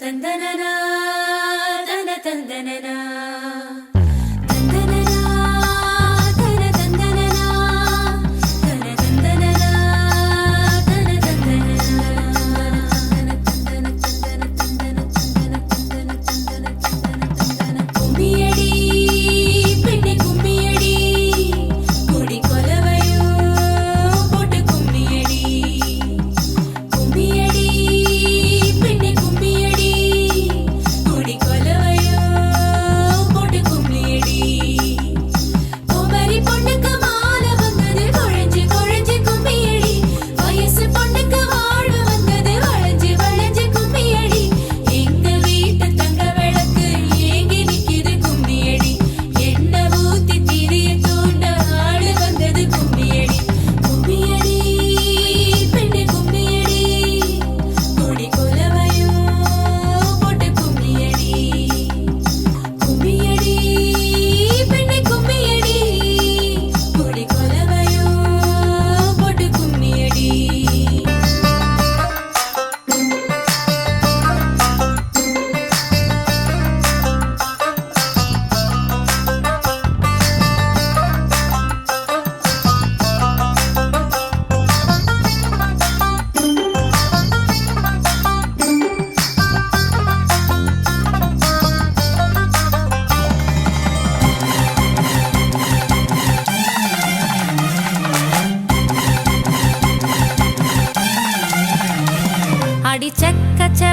தந்தனனா தன தந்தனனா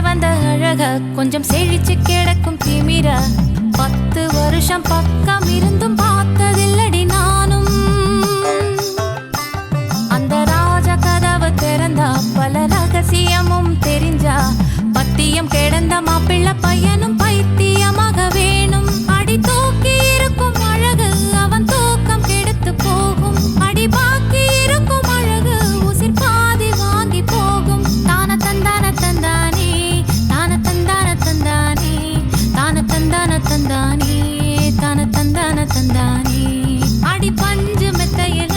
வந்த அழக கொஞ்சம் செழிச்சு கிடக்கும் திமிரா 10 வருஷம் பக்கம் இருந்தும் பார்த்ததில்லடி நானும். அந்த ராஜ கதவு திறந்தா பல ரகசியமும் தெரிஞ்சா பத்தியம் கிடந்த மாப்பிள்ள பையனும் பைத்தியமாக வேணும். அடி தூக்கி இருக்கும் அழகு அவன் தூக்கம் கெடுத்து போகும். அடி பாக்கி இருக்கும் அழகு உசிர் பாதி வாங்கி போகும். தான தந்தான தந்தானே தான தந்தான தந்தானே தான தந்தான தந்தானே தான தந்தான தந்தானே. அடி பஞ்சு மெத்தையில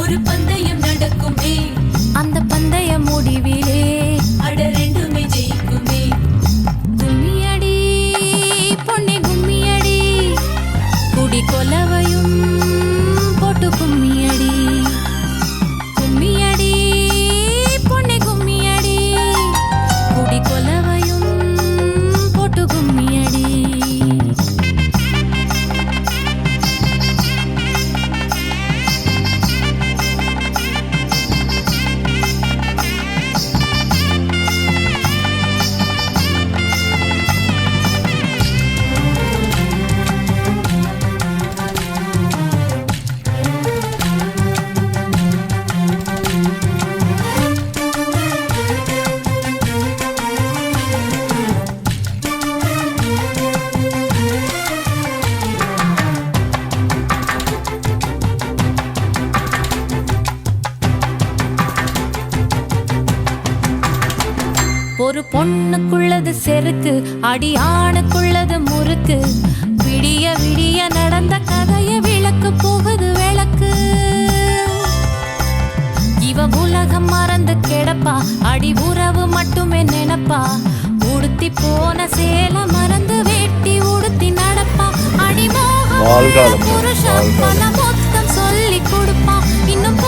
ஒரு பந்தயம் நடக்குமே. அந்த பந்தய முடிவிலே அட ரெண்டுமே ஜெயிக்குமே. கும்மியடி பொன்னி கும்மியடி குடி கொலவையும் போட்டு கும்மியடி. கும்மியடி பொன்னி கும்மியடி குடி கொலவையும் போட்டு கும்மியடி. ஒரு பொண்ணுக்குள்ளது செருக்கு அடி ஆணுக்குள்ளது முறுக்கு. விடிய விடிய நடந்த கதைய விளக்கு போகுது விளக்கு. இவ உலகம் மறந்து கிடப்பா அடி உறவு மட்டுமே நினைப்பா. உடுத்தி போன சேல மறந்து வேட்டி உடுத்தி நடப்பா. அடி மோகம் புருஷன் பல மொத்தம் சொல்லி கொடுப்பா. இன்னும்